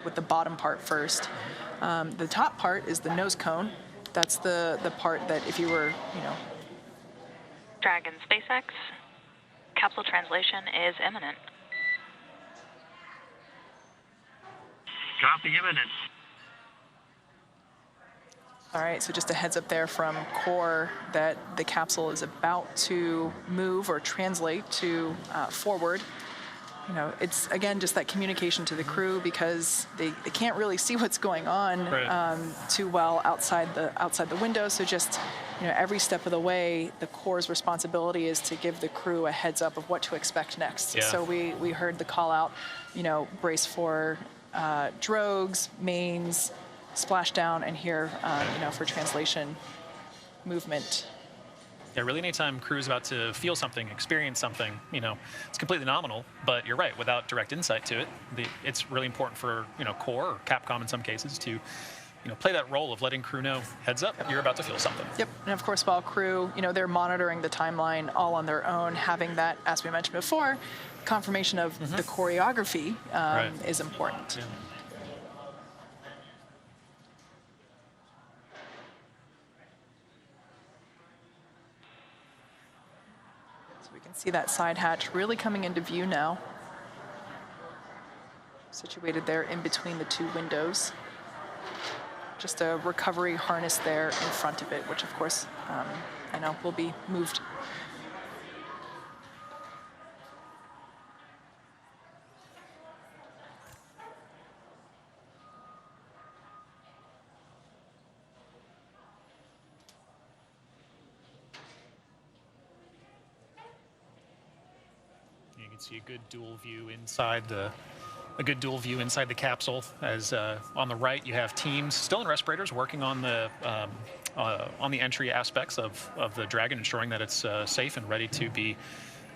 with the bottom part first. The top part is the nose cone. That's the part that if you were, Dragon SpaceX, capsule translation is imminent. Copy, imminent. All right, so just a heads up there from core that the capsule is about to move or translate to forward. It's, again, just that communication to the crew because they can't really see what's going on too well outside the window. So just, every step of the way, the core's responsibility is to give the crew a heads up of what to expect next. Yeah. So we heard the call out, brace for drogues, mains, splashdown, and here, for translation movement. Yeah, really anytime crew is about to feel something, experience something, it's completely nominal, but you're right, without direct insight to it, it's really important for, core or Capcom in some cases to, play that role of letting crew know, heads up, you're about to feel something. Yep, and of course, while crew, they're monitoring the timeline all on their own, having that, as we mentioned before, confirmation of the choreography is important. Yeah. See that side hatch really coming into view now. Situated there in between the two windows. Just a recovery harness there in front of it, which of course, I know will be moved. See a good dual view inside the capsule. As on the right, you have teams still in respirators working on the entry aspects of the Dragon, ensuring that it's safe and ready to be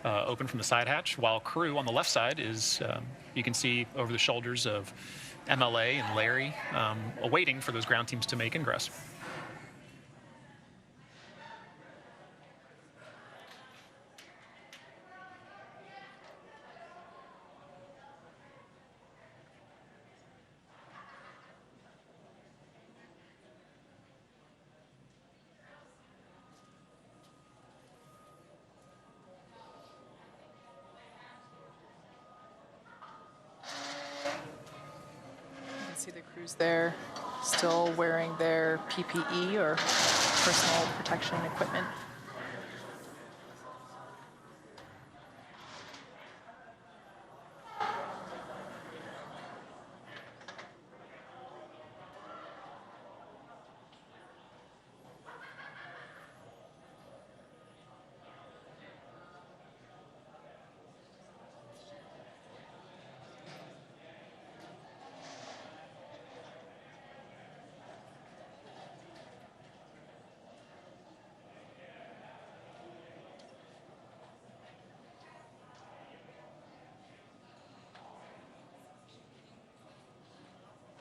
open from the side hatch. While crew on the left side is, you can see over the shoulders of MLA and Larry, awaiting for those ground teams to make ingress. See the crews there still wearing their PPE or personal protection equipment.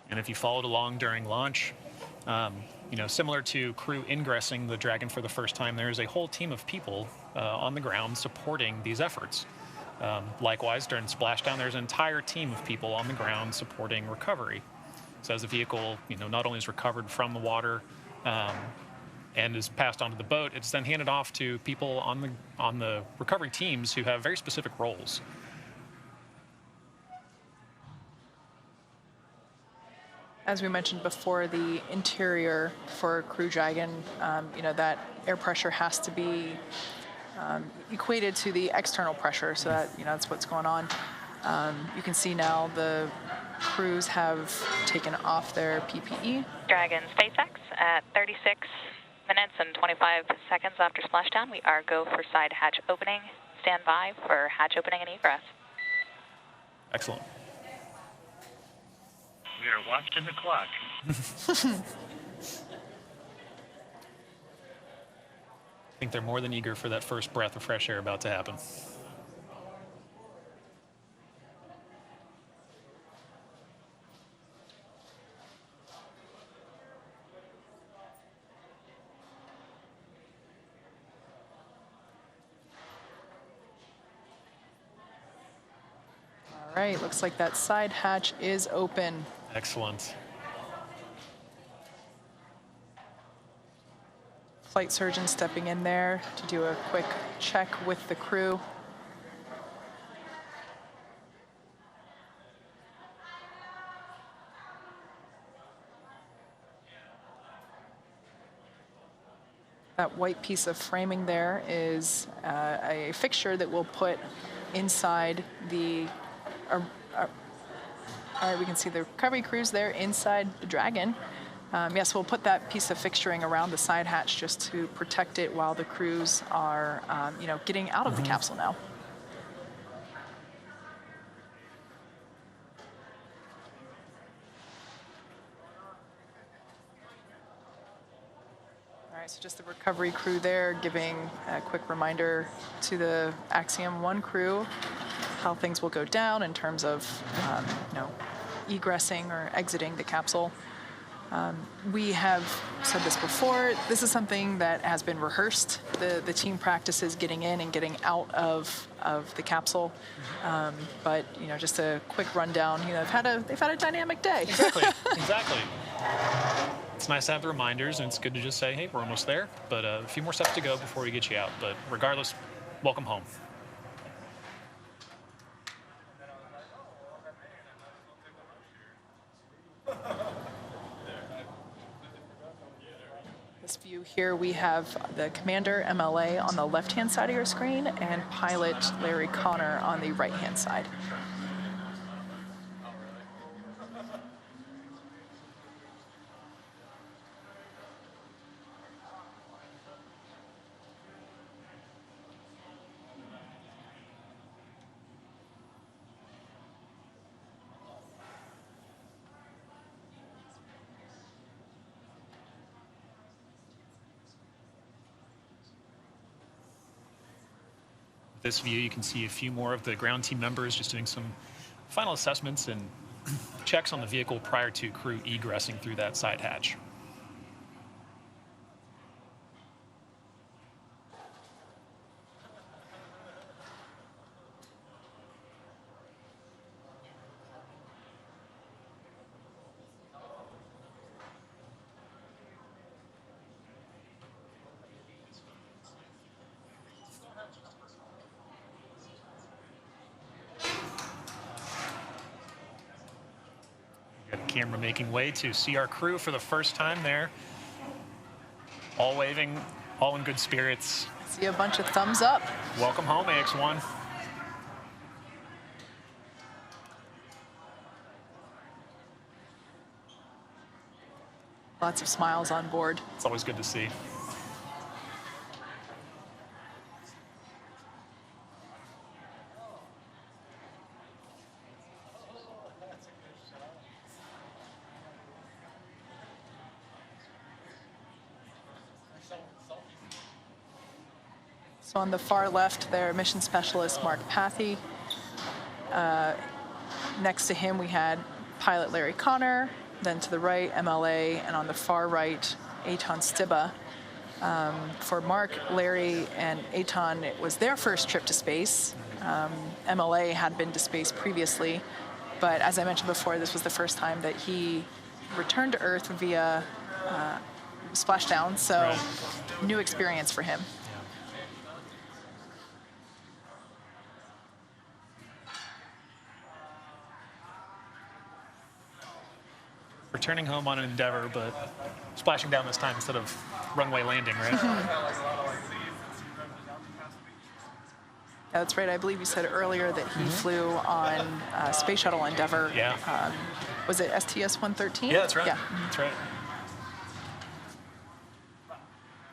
And if you followed along during launch, similar to crew ingressing the Dragon for the first time, there is a whole team of people on the ground supporting these efforts. Likewise, during splashdown, there's an entire team of people on the ground supporting recovery. So as the vehicle, not only is recovered from the water and is passed onto the boat, it's then handed off to people on the recovery teams who have very specific roles. As we mentioned before, the interior for Crew Dragon, that air pressure has to be equated to the external pressure, so that, that's what's going on. You can see now the crews have taken off their PPE. Dragon SpaceX at 36 minutes and 25 seconds after splashdown. We are go for side hatch opening. Stand by for hatch opening and egress. Excellent. We are watching the clock. I think they're more than eager for that first breath of fresh air about to happen. All right, looks like that side hatch is open. Excellent. Flight surgeon stepping in there to do a quick check with the crew. That white piece of framing there is a fixture that we'll put inside the, all right, we can see the recovery crews there inside the Dragon. Yes, we'll put that piece of fixturing around the side hatch just to protect it while the crews are, getting out of the capsule now. All right, so just the recovery crew there giving a quick reminder to the Axiom 1 crew how things will go down in terms of, egressing or exiting the capsule. We have said this before, this is something that has been rehearsed. The team practices getting in and getting out of the capsule. But, just a quick rundown, they've had a dynamic day. Exactly, exactly. It's nice to have the reminders, and it's good to just say, hey, we're almost there, but a few more steps to go before we get you out. But regardless, welcome home. This view here, we have the commander, MLA, on the left-hand side of your screen, and pilot Larry Connor on the right-hand side. This view, you can see a few more of the ground team members just doing some final assessments and checks on the vehicle prior to crew egressing through that side hatch. Camera making way to see our crew for the first time there. All waving, all in good spirits. I see a bunch of thumbs up. Welcome home, AX1. Lots of smiles on board. It's always good to see. So on the far left there, mission specialist Mark Pathy. Next to him, we had pilot Larry Connor. Then to the right, MLA, and on the far right, Eytan Stibbe. For Mark, Larry, and Eytan, it was their first trip to space. MLA had been to space previously, but as I mentioned before, this was the first time that he returned to Earth via splashdown, so Right. New experience for him. Returning home on an Endeavour, but splashing down this time instead of runway landing, right? That's right. I believe you said earlier that he flew on Space Shuttle Endeavour. Yeah. Was it STS-113? Yeah, that's right. Yeah. That's right.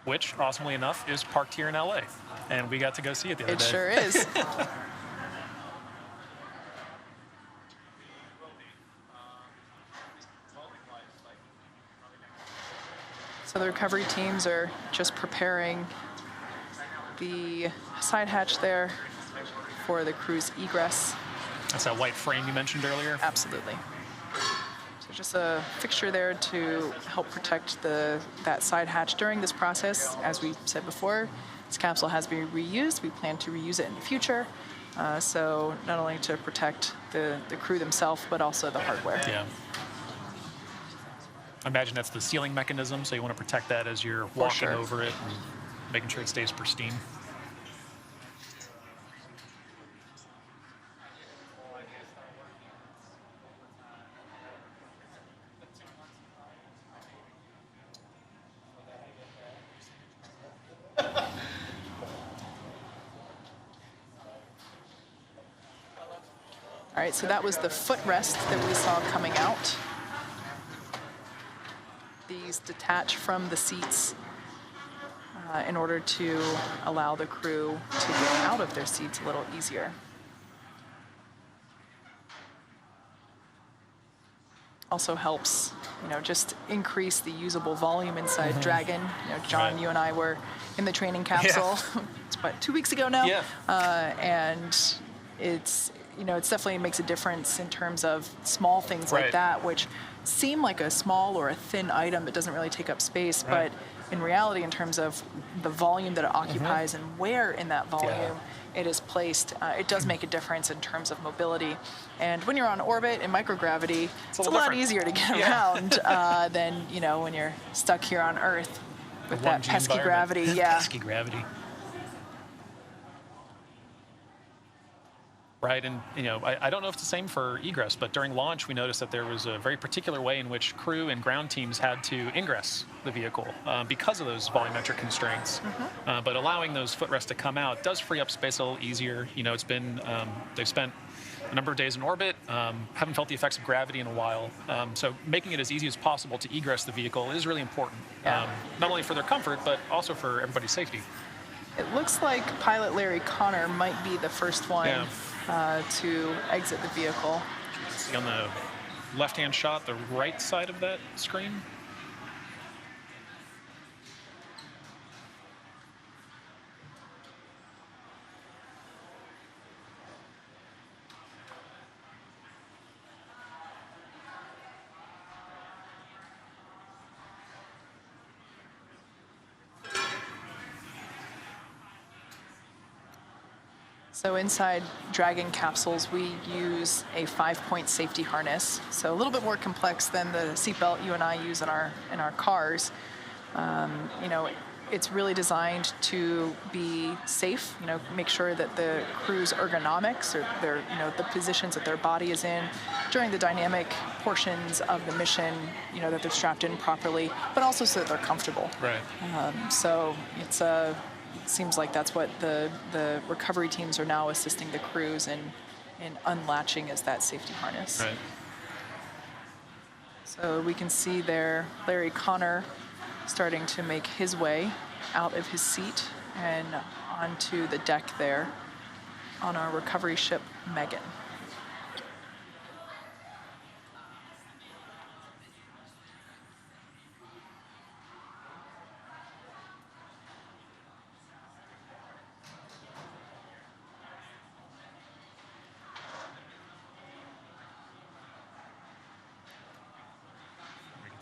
Which, awesomely enough, is parked here in LA. And we got to go see it the other It day. sure is. So the recovery teams are just preparing the side hatch there for the crew's egress. That's that white frame you mentioned earlier. Absolutely. So just a fixture there to help protect that side hatch during this process. As we said before, this capsule has been reused. We plan to reuse it in the future. So not only to protect the crew themselves, but also the hardware. Yeah. I imagine that's the sealing mechanism, so you want to protect that as you're walking sure. over it and making sure it stays pristine. All right, so that was the footrest that we saw coming out. These detach from the seats in order to allow the crew to get out of their seats a little easier. Also helps, just increase the usable volume inside Dragon. John, Right. you and I were in the training capsule. It's about 2 weeks ago now. Yeah. And it's definitely makes a difference in terms of small things like Right. that, which seem like a small or a thin item that doesn't really take up space, Right. but in reality, in terms of the volume that it occupies and where in that volume it is placed, it does make a difference in terms of mobility. And when you're on orbit in microgravity, it's a little lot different. easier to get around than when you're stuck here on Earth with that 1G pesky environment. gravity. Yeah. Pesky gravity. Right, and I don't know if it's the same for egress, but during launch we noticed that there was a very particular way in which crew and ground teams had to ingress the vehicle because of those volumetric constraints. But allowing those footrests to come out does free up space a little easier. It's been they've spent a number of days in orbit, haven't felt the effects of gravity in a while. So making it as easy as possible to egress the vehicle is really important, not only for their comfort but also for everybody's safety. It looks like pilot Larry Connor might be the first one to exit the vehicle. See on the left-hand shot, the right side of that screen. So inside Dragon capsules, we use a 5-point safety harness. So a little bit more complex than the seatbelt you and I use in our cars. It's really designed to be safe. Make sure that the crew's ergonomics or their, the positions that their body is in during the dynamic portions of the mission, that they're strapped in properly, but also so that they're comfortable. Right. So it's it seems like that's what the recovery teams are now assisting the crews in unlatching is that safety harness. Right. So we can see there Larry Connor starting to make his way out of his seat and onto the deck there on our recovery ship Megan.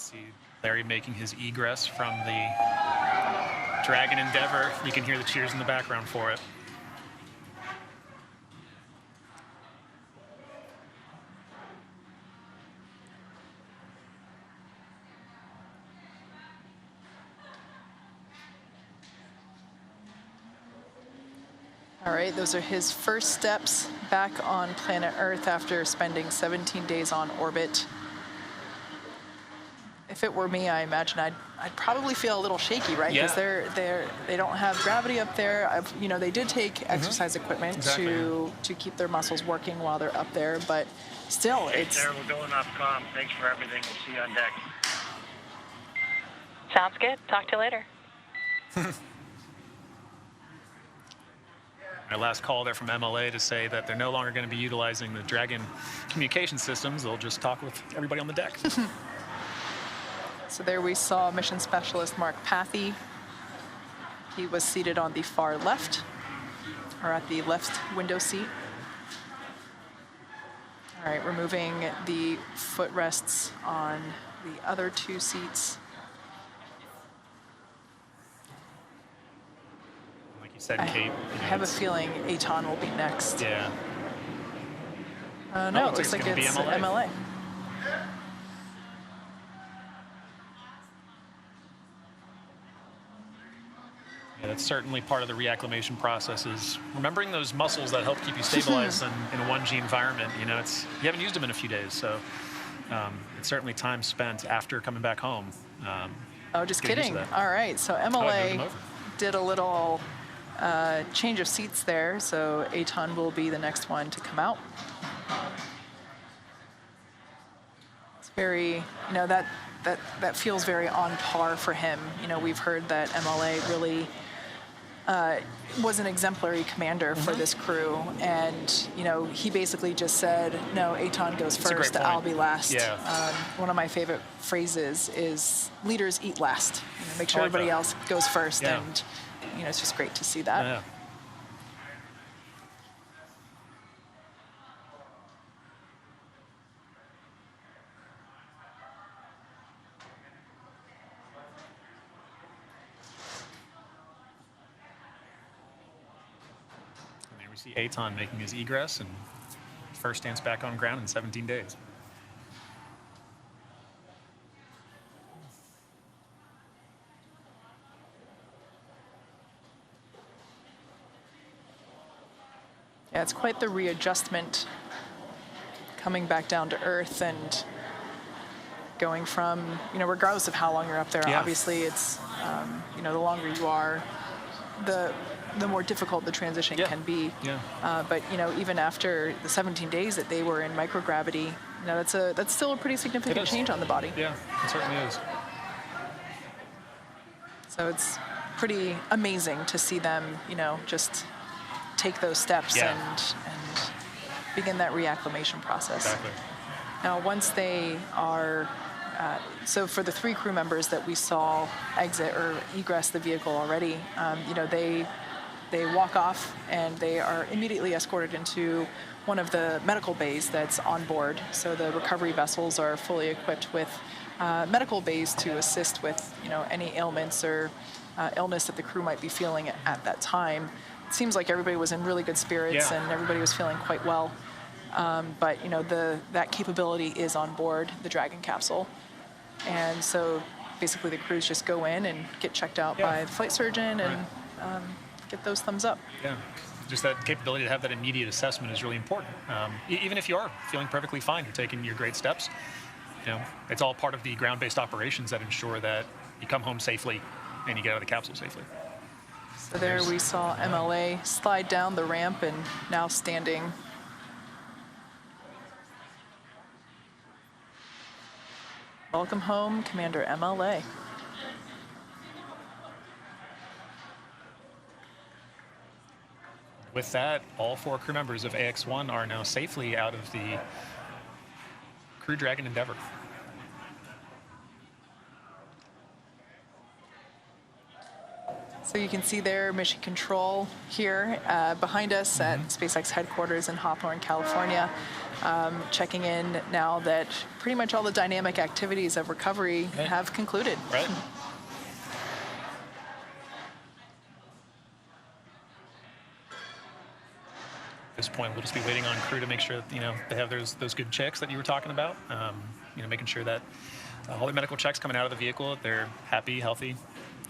See Larry making his egress from the Dragon Endeavour. You can hear the cheers in the background for it. All right, those are his first steps back on planet Earth after spending 17 days on orbit. If it were me, I imagine I'd probably feel a little shaky, right? Because they don't have gravity up there. They did take exercise equipment to keep their muscles working while they're up there, but still, Hey, it's. Sarah, we're going off comm. Thanks for everything. We'll see you on deck. Sounds good. Talk to you later. My last call there from MLA to say that they're no longer going to be utilizing the Dragon communication systems. They'll just talk with everybody on the deck. So there we saw mission specialist Mark Pathy. He was seated on the far left, or at the left window seat. All right, removing the footrests on the other two seats. Like you said, I Kate. have a feeling Eytan will be next. Yeah. No, it looks it's like gonna be it's MLA. MLA. Yeah, that's certainly part of the reacclimation process, is remembering those muscles that help keep you stabilized in a 1G environment. You know, you haven't used them in a few days, so it's certainly time spent after coming back home. Oh, just kidding. All right, so MLA did a little change of seats there, so Eytan will be the next one to come out. It's very, you know, that feels very on par for him. You know, we've heard that MLA really was an exemplary commander for this crew, and you know, he basically just said, no, Eytan goes first, I'll be last. Yeah. One of my favorite phrases is leaders eat last. You know, make sure everybody else goes first, and you know, it's just great to see that. Yeah. See Eytan making his egress and first stance back on ground in 17 days. Yeah, it's quite the readjustment coming back down to Earth and going from, you know, regardless of how long you're up there, obviously it's, you know, the longer you are, the more difficult the transition can be. But you know, even after the 17 days that they were in microgravity, you know, that's still a pretty significant change on the body. Yeah, it certainly is. So it's pretty amazing to see them, you know, just take those steps and begin that reacclimation process. Exactly. Now, once they are so for the 3 crew members that we saw exit or egress the vehicle already, you know, they walk off and they are immediately escorted into one of the medical bays that's on board. So the recovery vessels are fully equipped with medical bays to assist with, you know, any ailments or illness that the crew might be feeling at that time. It seems like everybody was in really good spirits and everybody was feeling quite well. But you know, that capability is on board the Dragon capsule, and so basically the crews just go in and get checked out by the flight surgeon and get those thumbs up. Yeah, just that capability to have that immediate assessment is really important. Even if you are feeling perfectly fine, you're taking your great steps, you know, it's all part of the ground-based operations that ensure that you come home safely and you get out of the capsule safely. So there we saw MLA slide down the ramp and now standing. Welcome home, Commander MLA. With that, all 4 crew members of AX1 are now safely out of the Crew Dragon Endeavour. So you can see there mission control here behind us at SpaceX headquarters in Hawthorne, California. Checking in now that pretty much all the dynamic activities of recovery have concluded. Right. At this point, we'll just be waiting on crew to make sure that, you know, they have those good checks that you were talking about. You know, making sure that all the medical checks coming out of the vehicle, they're happy, healthy,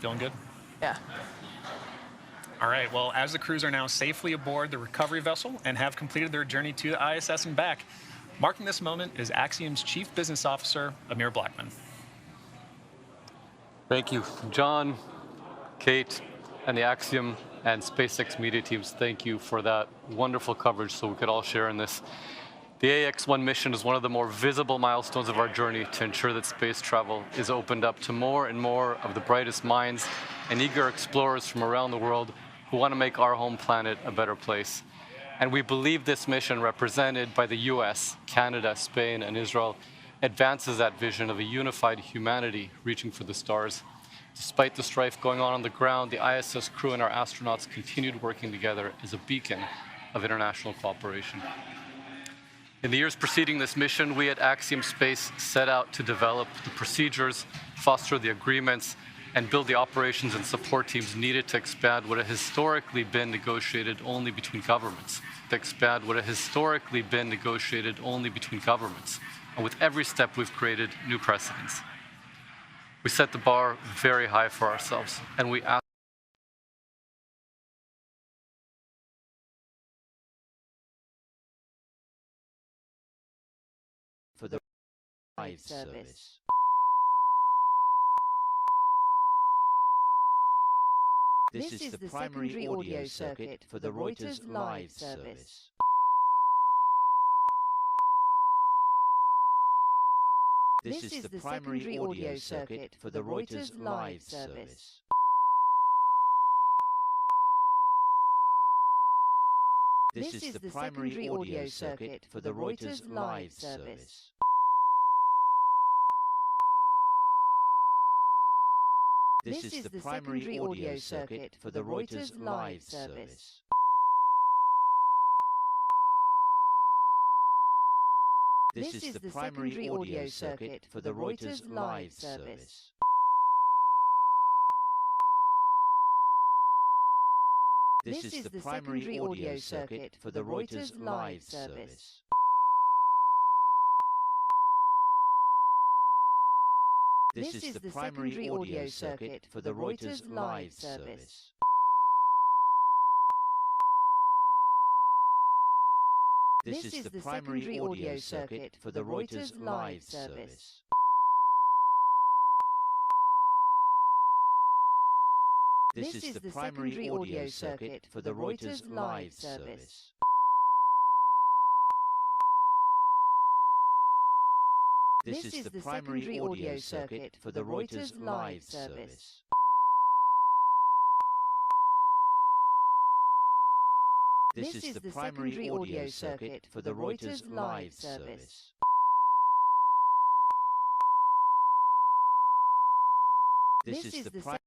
feeling good. Yeah. All right, well, as the crews are now safely aboard the recovery vessel and have completed their journey to the ISS and back, marking this moment is Axiom's Chief Business Officer, Amir Blackman. Thank you, John, Kate, and the Axiom and SpaceX media teams. Thank you for that wonderful coverage so we could all share in this. The AX1 mission is one of the more visible milestones of our journey to ensure that space travel is opened up to more and more of the brightest minds and eager explorers from around the world who want to make our home planet a better place. And we believe this mission, represented by the US, Canada, Spain, and Israel, advances that vision of a unified humanity reaching for the stars. Despite the strife going on the ground, the ISS crew and our astronauts continued working together as a beacon of international cooperation. In the years preceding this mission, we at Axiom Space set out to develop the procedures, foster the agreements, and build the operations and support teams needed to expand what had historically been negotiated only between governments. And with every step, we've created new precedents. We set the bar very high for ourselves, and we asked live service. This is the primary audio circuit for the Reuters live service. This is the primary audio circuit for the Reuters live service. This is the primary audio circuit for the Reuters live service. This is the primary audio circuit for the Reuters live service. This is the primary audio circuit for the Reuters live service. This is the primary audio circuit for the Reuters live service. This is the primary audio circuit for the Reuters live service. This is the primary audio circuit for the Reuters live service. This is the primary audio circuit for the Reuters live service. This is the primary audio circuit for the Reuters live service. This is the primary audio circuit for the Reuters live service. This is the primary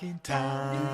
in time.